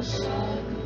Salve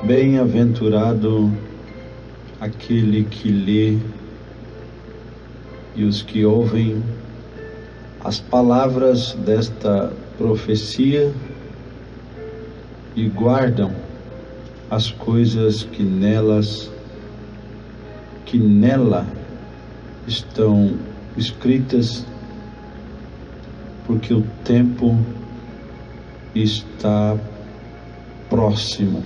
Bem-aventurado aquele que lê e os que ouvem as palavras desta profecia e guardam as coisas que nela estão escritas, porque o tempo está próximo.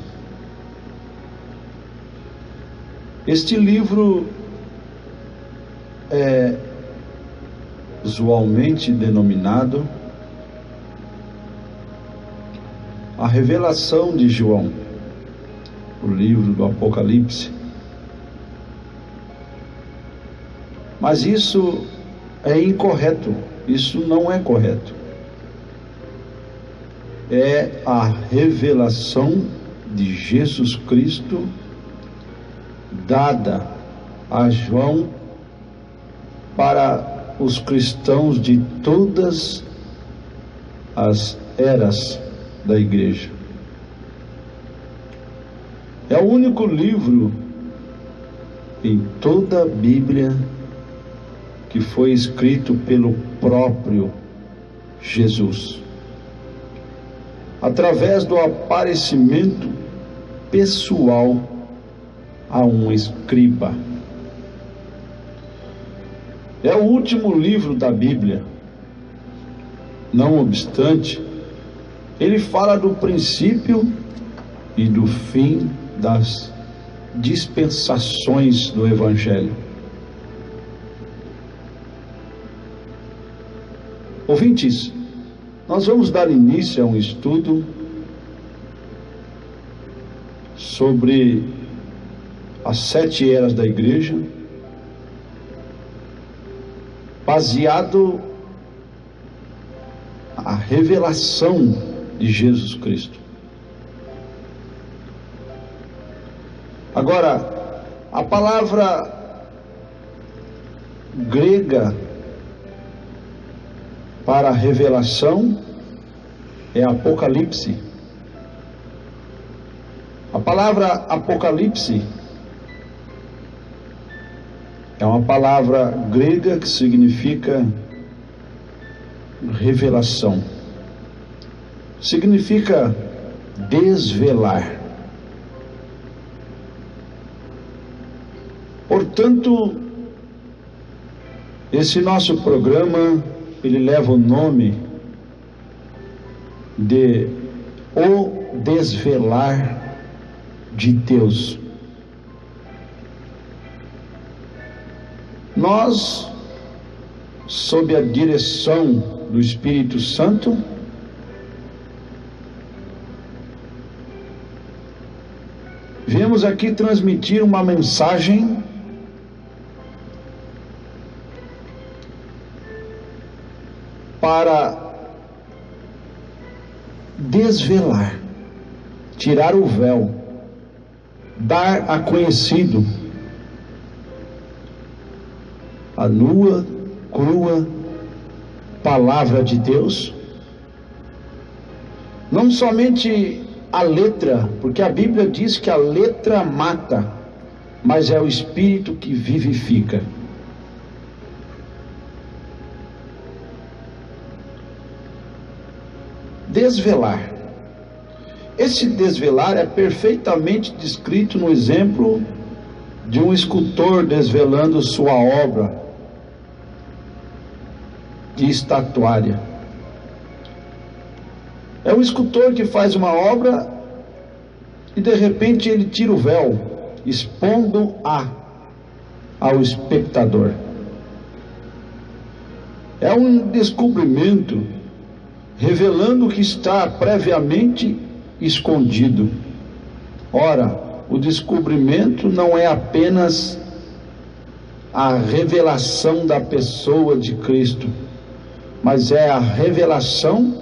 Este livro é usualmente denominado a Revelação de João, o livro do Apocalipse. Mas isso é incorreto, isso não é correto. É a revelação de Jesus Cristo dada a João para os cristãos de todas as eras da igreja. É o único livro em toda a Bíblia que foi escrito pelo próprio Jesus, através do aparecimento pessoal a um escriba. É o último livro da Bíblia. Não obstante, ele fala do princípio e do fim das dispensações do Evangelho. Ouvintes, nós vamos dar início a um estudo sobre as 7 eras da igreja, baseado na revelação de Jesus Cristo. Agora, a palavra grega para revelação é Apocalipse. A palavra Apocalipse é uma palavra grega que significa revelação. Significa desvelar. Portanto, esse nosso programa, ele leva o nome de O Desvelar de Deus. Nós, sob a direção do Espírito Santo, viemos aqui transmitir uma mensagem para desvelar, tirar o véu, dar a conhecido a nua, crua palavra de Deus, não somente a letra, porque a Bíblia diz que a letra mata, mas é o Espírito que vivifica. Desvelar. Esse desvelar é perfeitamente descrito no exemplo de um escultor desvelando sua obra de estatuária. É um escultor que faz uma obra e de repente ele tira o véu, expondo ao espectador. É um descobrimento revelando o que está previamente escondido. Ora, o descobrimento não é apenas a revelação da pessoa de Cristo, mas é a revelação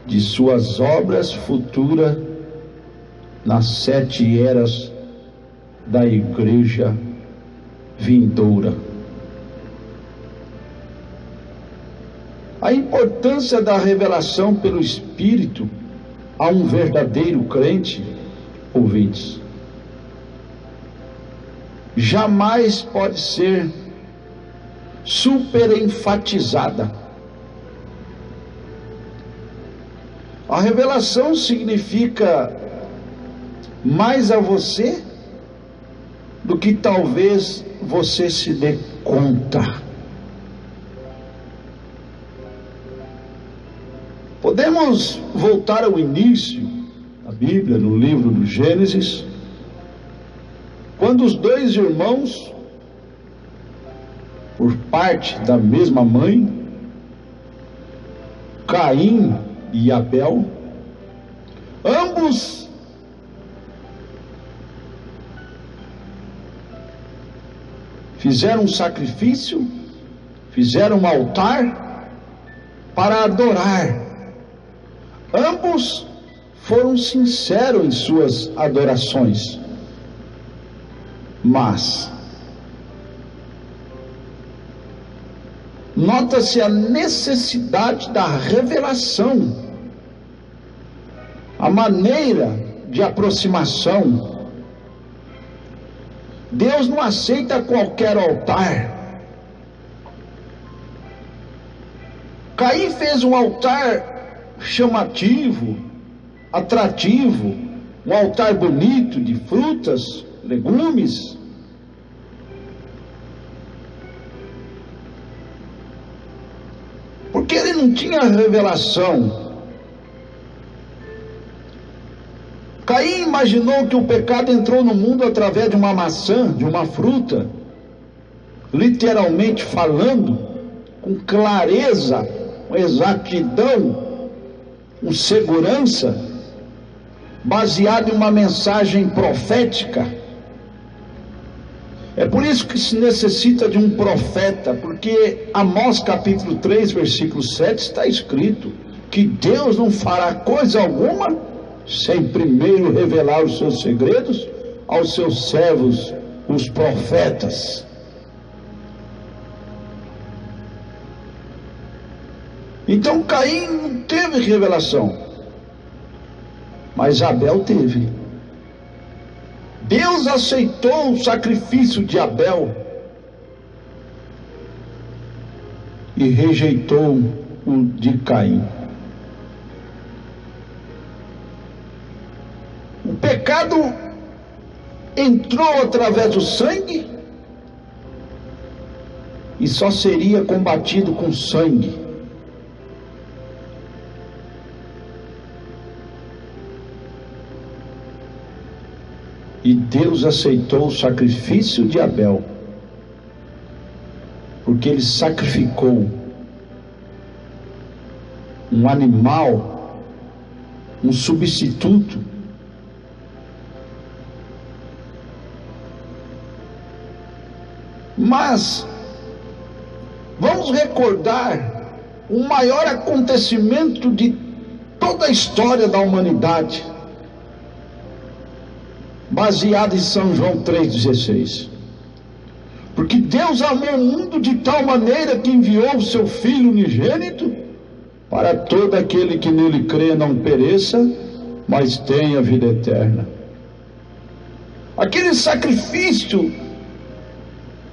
de suas obras futuras nas 7 eras da igreja vindoura. A importância da revelação pelo Espírito a um verdadeiro crente ouvintes, jamais pode ser superenfatizada. A revelação significa mais a você do que talvez você se dê conta. Podemos voltar ao início da Bíblia, no livro do Gênesis, quando os dois irmãos, por parte da mesma mãe, Caim e Abel, ambos fizeram um sacrifício, fizeram um altar para adorar. Ambos foram sinceros em suas adorações, mas nota-se a necessidade da revelação, a maneira de aproximação. Deus não aceita qualquer altar. Caim fez um altar chamativo, atrativo, um altar bonito de frutas, legumes. Porque ele não tinha revelação. Caim imaginou que o pecado entrou no mundo através de uma maçã, de uma fruta, literalmente falando, com clareza, com exatidão, com segurança, baseado em uma mensagem profética. É por isso que se necessita de um profeta, porque Amós capítulo 3, versículo 7 está escrito que Deus não fará coisa alguma sem primeiro revelar os seus segredos aos seus servos, os profetas. Então Caim não teve revelação, mas Abel teve. Deus aceitou o sacrifício de Abel e rejeitou o de Caim. O pecado entrou através do sangue e só seria combatido com sangue. E Deus aceitou o sacrifício de Abel, porque ele sacrificou um animal, um substituto. Mas vamos recordar o maior acontecimento de toda a história da humanidade, baseado em São João 3,16. Porque Deus amou o mundo de tal maneira que enviou o seu Filho unigênito, para todo aquele que nele crê não pereça, mas tenha vida eterna. Aquele sacrifício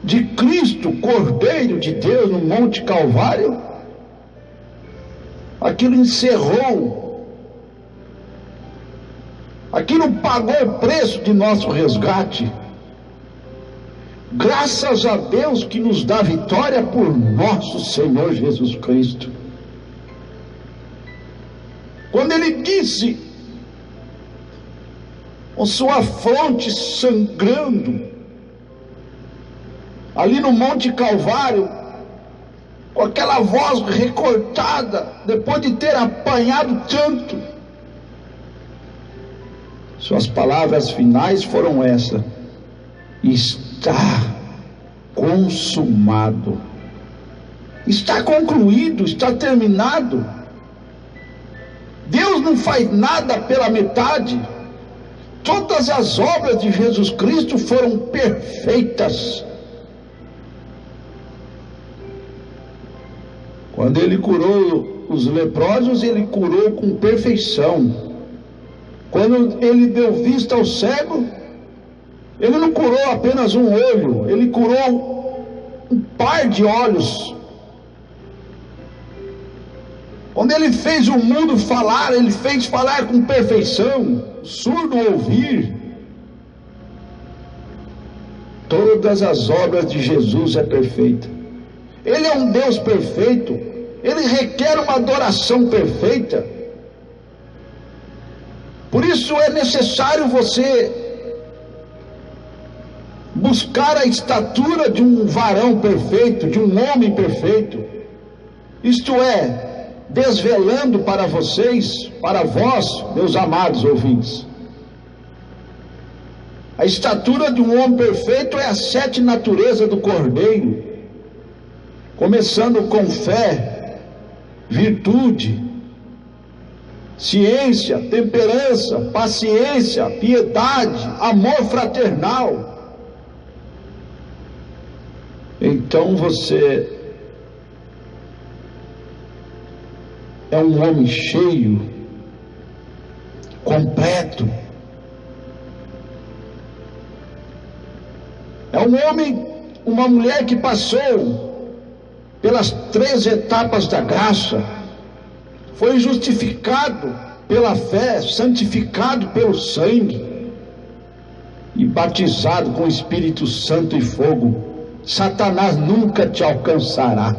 de Cristo, Cordeiro de Deus, no Monte Calvário, aquilo encerrou, aquilo pagou o preço de nosso resgate. Graças a Deus que nos dá vitória por nosso Senhor Jesus Cristo. Quando ele disse, com sua fronte sangrando, ali no Monte Calvário, com aquela voz recortada, depois de ter apanhado tanto, suas palavras finais foram essas: está consumado, está concluído, está terminado. Deus não faz nada pela metade. Todas as obras de Jesus Cristo foram perfeitas. Quando ele curou os leprosos, ele curou com perfeição. Quando ele deu vista ao cego, ele não curou apenas um olho, ele curou um par de olhos. Quando ele fez o mudo falar, ele fez falar com perfeição, surdo ouvir. Todas as obras de Jesus é perfeita. Ele é um Deus perfeito. Ele requer uma adoração perfeita. Por isso é necessário você buscar a estatura de um varão perfeito, de um homem perfeito. Isto é, desvelando para vocês, para vós, meus amados ouvintes. A estatura de um homem perfeito é as 7 naturezas do Cordeiro, começando com fé, virtude, ciência, temperança, paciência, piedade, amor fraternal. Então você é um homem cheio, completo. É um homem, uma mulher que passou pelas 3 etapas da graça, foi justificado pela fé, santificado pelo sangue e batizado com o Espírito Santo e fogo. Satanás nunca te alcançará.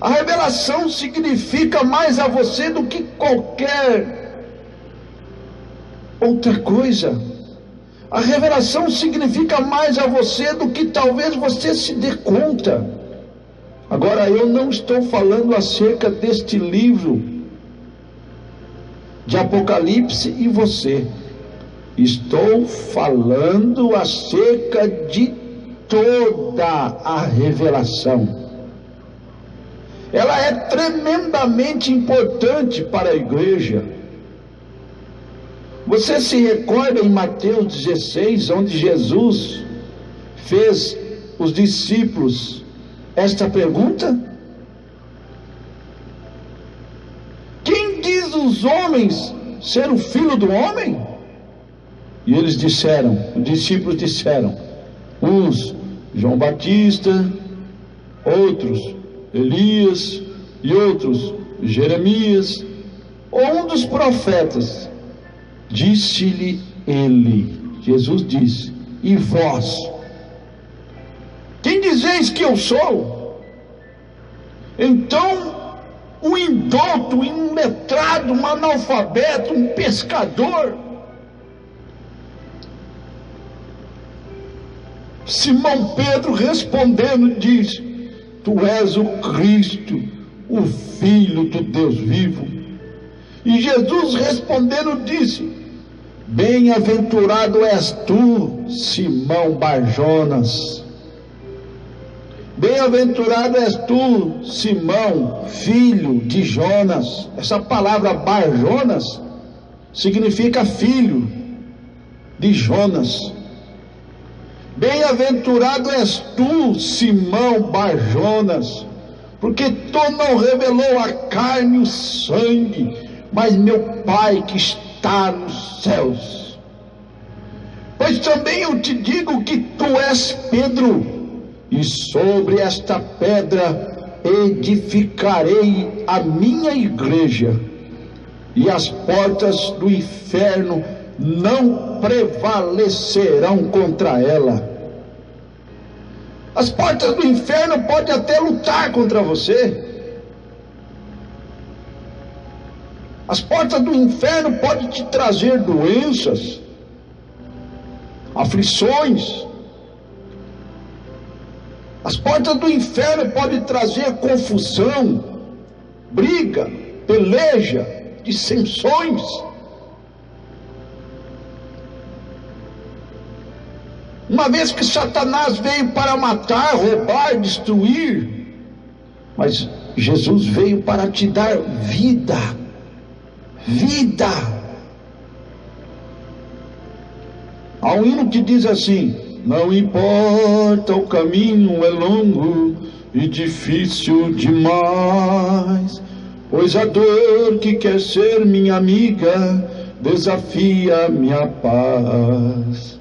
A revelação significa mais a você do que qualquer outra coisa. A revelação significa mais a você do que talvez você se dê conta. Agora, eu não estou falando acerca deste livro de Apocalipse e você. Estou falando acerca de toda a revelação. Ela é tremendamente importante para a igreja. Você se recorda em Mateus 16, onde Jesus fez os discípulos esta pergunta? Quem diz os homens ser o filho do homem? E eles disseram, os discípulos disseram, uns João Batista, outros Elias e outros Jeremias, ou um dos profetas. Disse-lhe ele, Jesus disse, e vós? Quem dizeis que eu sou? Então, um indouto, um iletrado, um analfabeto, um pescador, Simão Pedro respondendo diz, tu és o Cristo, o Filho do Deus vivo. E Jesus respondendo disse, bem-aventurado és tu, Simão Barjonas. Bem-aventurado és tu, Simão, filho de Jonas. Essa palavra Barjonas significa filho de Jonas. Bem-aventurado és tu, Simão Barjonas, porque tu não revelou a carne e o sangue, mas meu Pai que está nos céus. Pois também eu te digo que tu és Pedro, e sobre esta pedra edificarei a minha igreja, e as portas do inferno não prevalecerão contra ela. As portas do inferno podem até lutar contra você. As portas do inferno podem te trazer doenças, aflições. As portas do inferno podem trazer confusão, briga, peleja, dissensões. Uma vez que Satanás veio para matar, roubar, destruir, mas Jesus veio para te dar vida. Vida. Há um hino que diz assim, não importa o caminho é longo e difícil demais, pois a dor que quer ser minha amiga desafia minha paz.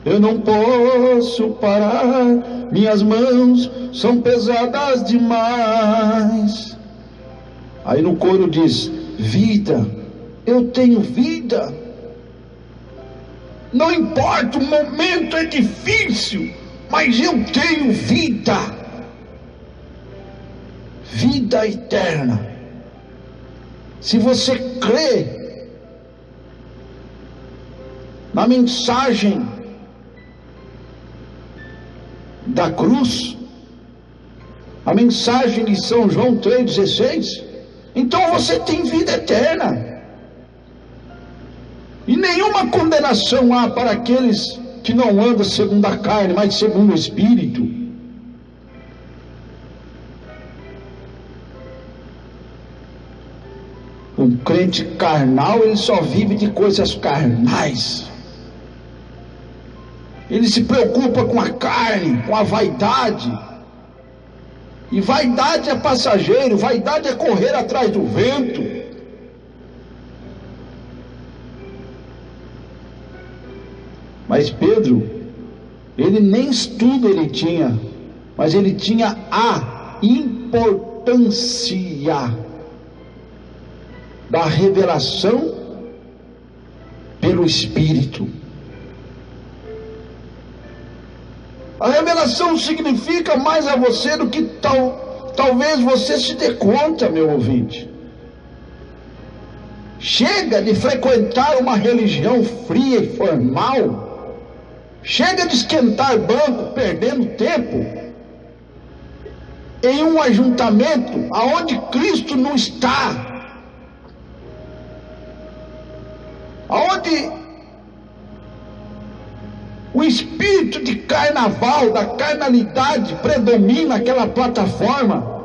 Eu não posso parar, minhas mãos são pesadas demais. Aí no coro diz: vida, eu tenho vida. Não importa, o momento é difícil, mas eu tenho vida. Vida eterna. Se você crê na mensagem da cruz, a mensagem de São João 3,16, então você tem vida eterna. E nenhuma condenação há para aqueles que não andam segundo a carne, mas segundo o Espírito. Um crente carnal, ele só vive de coisas carnais. Ele se preocupa com a carne, com a vaidade. E vaidade é passageiro, vaidade é correr atrás do vento. Mas Pedro, ele nem estudo ele tinha, mas ele tinha a importância da revelação pelo Espírito. A revelação significa mais a você do que talvez você se dê conta, meu ouvinte. Chega de frequentar uma religião fria e formal. Chega de esquentar banco, perdendo tempo em um ajuntamento aonde Cristo não está. Aonde o espírito de carnaval, da carnalidade predomina aquela plataforma.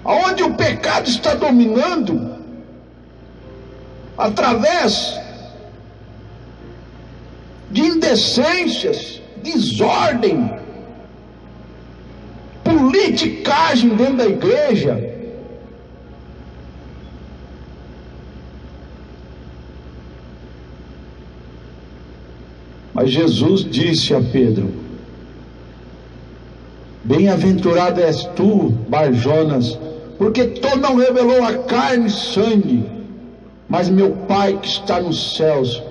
Aonde o pecado está dominando através de indecências, desordem, politicagem dentro da igreja. Mas Jesus disse a Pedro: bem-aventurado és tu, Bar-Jonas, porque tu não revelou a carne e sangue, mas meu Pai que está nos céus.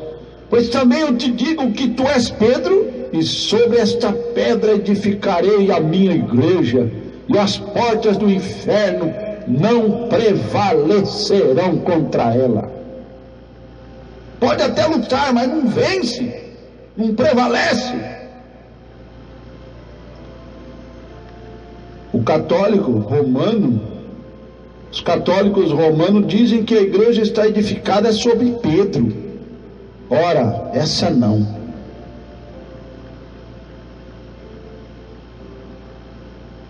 Pois também eu te digo que tu és Pedro, e sobre esta pedra edificarei a minha igreja, e as portas do inferno não prevalecerão contra ela. Pode até lutar, mas não vence. Não prevalece. O católico romano, os católicos romanos dizem que a igreja está edificada sobre Pedro. Ora, essa não.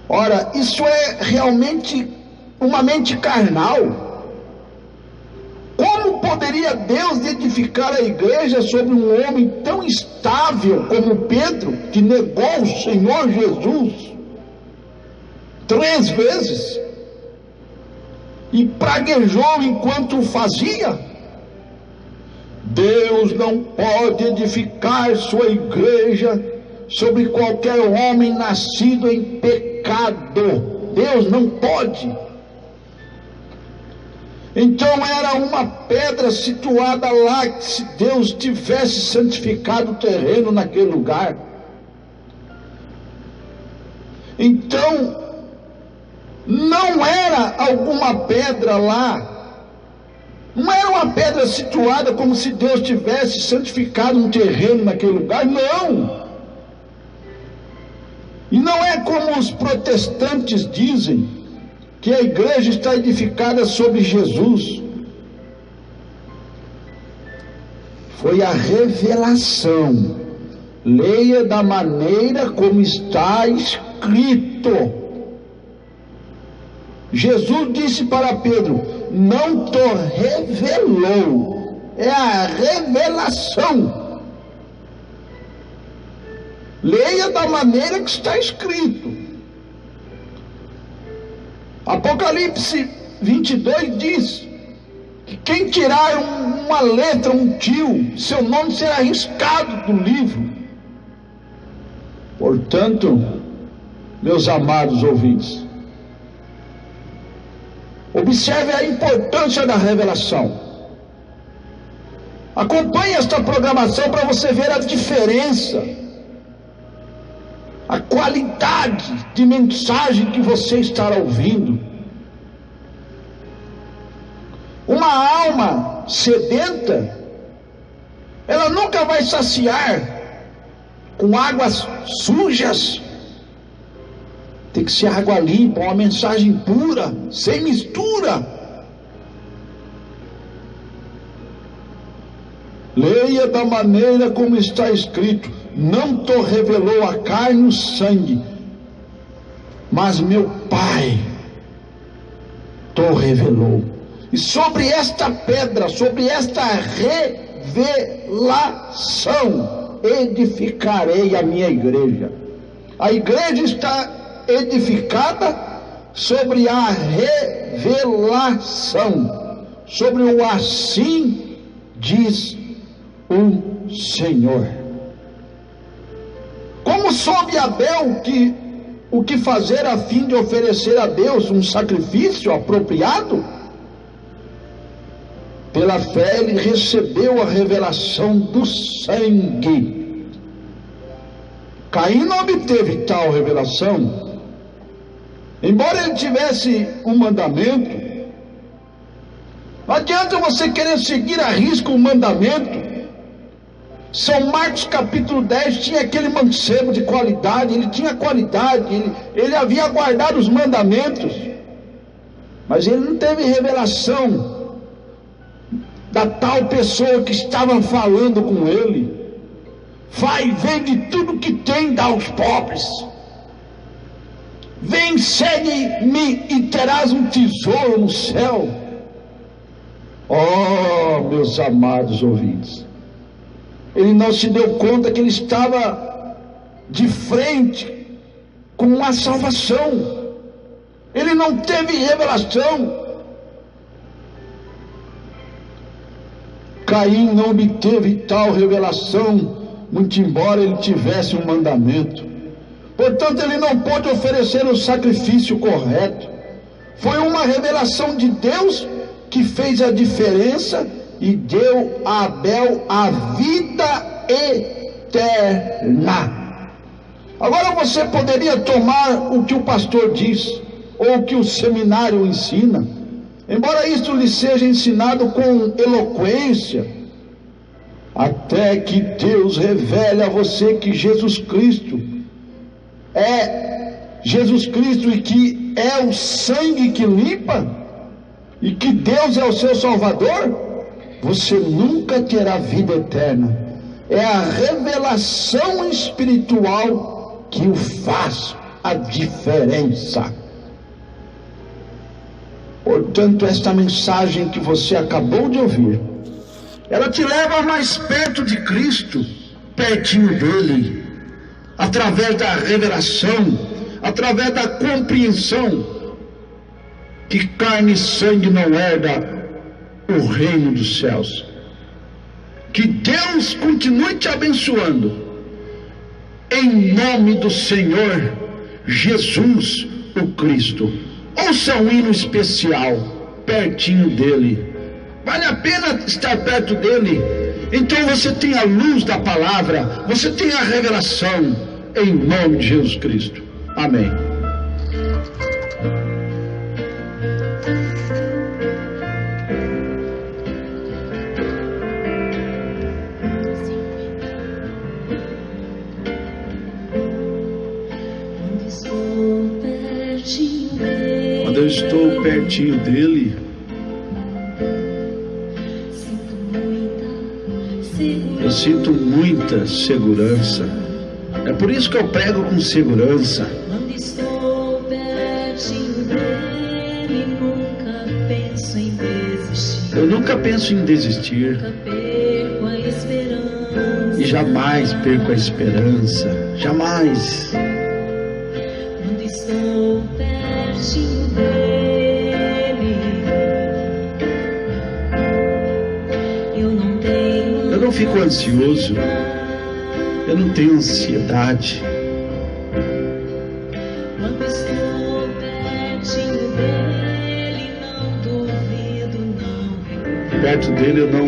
Ora, isso é realmente uma mente carnal. Como poderia Deus edificar a igreja sobre um homem tão instável como Pedro, que negou o Senhor Jesus 3 vezes e praguejou enquanto o fazia? Deus não pode edificar sua igreja sobre qualquer homem nascido em pecado. Deus não pode. Então era uma pedra situada lá, que se Deus tivesse santificado o terreno naquele lugar. Então, não era alguma pedra lá, não era uma pedra situada como se Deus tivesse santificado um terreno naquele lugar, não. E não é como os protestantes dizem, que a igreja está edificada sobre Jesus. Foi a revelação. Leia da maneira como está escrito. Jesus disse para Pedro: não te revelou. É a revelação. Leia da maneira que está escrito. Apocalipse 22 diz que quem tirar uma letra, um tio, seu nome será riscado do livro. Portanto, meus amados ouvintes, observe a importância da revelação. Acompanhe esta programação para você ver a diferença, a qualidade de mensagem que você estará ouvindo. Uma alma sedenta, ela nunca vai saciar com águas sujas. Tem que ser água limpa, uma mensagem pura, sem mistura. Leia da maneira como está escrito: não te revelou a carne e o sangue, mas meu Pai te revelou. E sobre esta pedra, sobre esta revelação, edificarei a minha igreja. A igreja está edificada sobre a revelação, sobre o assim diz o Senhor. Como soube Abel o que fazer a fim de oferecer a Deus um sacrifício apropriado? Pela fé ele recebeu a revelação do sangue. Caim não obteve tal revelação, embora ele tivesse um mandamento. Não adianta você querer seguir à risca o mandamento. São Marcos capítulo 10 tinha aquele mancebo de qualidade, ele tinha qualidade, ele havia guardado os mandamentos, mas ele não teve revelação da tal pessoa que estava falando com ele. Vai, vende tudo que tem, dá aos pobres. Vem, segue-me e terás um tesouro no céu. Oh, meus amados ouvintes, ele não se deu conta que ele estava de frente com a salvação. Ele não teve revelação. Caim não obteve tal revelação, muito embora ele tivesse um mandamento. Portanto, ele não pôde oferecer o sacrifício correto. Foi uma revelação de Deus que fez a diferença e deu a Abel a vida eterna. Agora você poderia tomar o que o pastor diz, ou o que o seminário ensina, embora isto lhe seja ensinado com eloquência, até que Deus revele a você que Jesus Cristo é Jesus Cristo e que é o sangue que limpa, e que Deus é o seu Salvador, você nunca terá vida eterna. É a revelação espiritual que o faz a diferença. Portanto, esta mensagem que você acabou de ouvir, ela te leva mais perto de Cristo, pertinho dele, através da revelação, através da compreensão que carne e sangue não herda o reino dos céus. Que Deus continue te abençoando, em nome do Senhor Jesus o Cristo. Ouça um hino especial, pertinho dele. Vale a pena estar perto dele. Então você tem a luz da palavra, você tem a revelação, em nome de Jesus Cristo. Amém. Quando eu estou pertinho dele, eu sinto muita segurança. É por isso que eu prego com segurança. Quando estou pertinho dele, nunca penso em desistir. Eu nunca penso em desistir. Nunca perco a esperança. E jamais perco a esperança. Jamais. Quando estou pertinho dele. fico ansioso, eu não tenho ansiedade. Quando estou pertinho dele, não duvido, não Perto dele eu não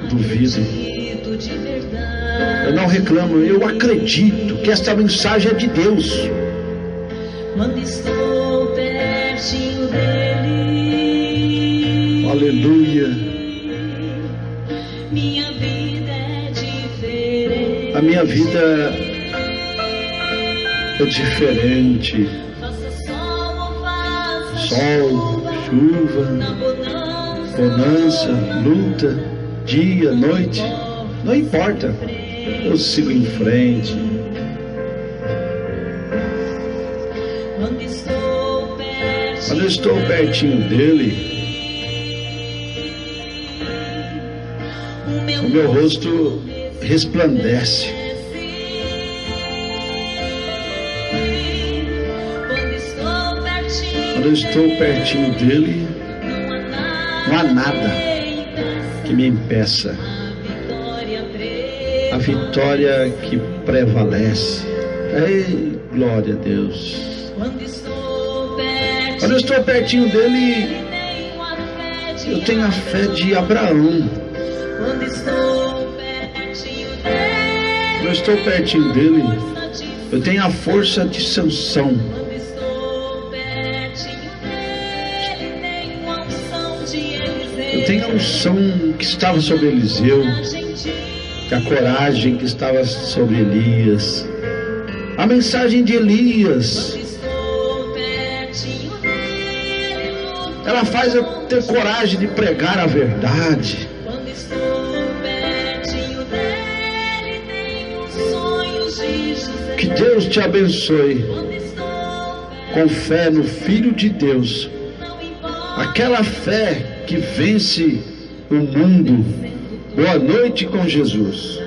duvido, acredito de verdade. eu não reclamo, eu acredito que esta mensagem é de Deus. Quando estou pertinho dele, Aleluia. minha vida é diferente. A minha vida é diferente. Faça sol ou faça Sol, chuva, na bonança, luta, dia, noite, não importa, eu sigo em frente. Quando eu estou pertinho dele, o meu rosto resplandece. Quando eu estou pertinho dele, não há nada que me impeça. A vitória que prevalece. Ei, glória a Deus. Quando eu estou pertinho dele, eu tenho a fé de Abraão. Quando eu estou pertinho dele, eu tenho a força de Sansão. Eu tenho a unção que estava sobre Eliseu, a coragem que estava sobre Elias, a mensagem de Elias. Ela faz eu ter coragem de pregar a verdade. Que Deus te abençoe com fé no Filho de Deus, aquela fé que vence o mundo. Boa noite com Jesus.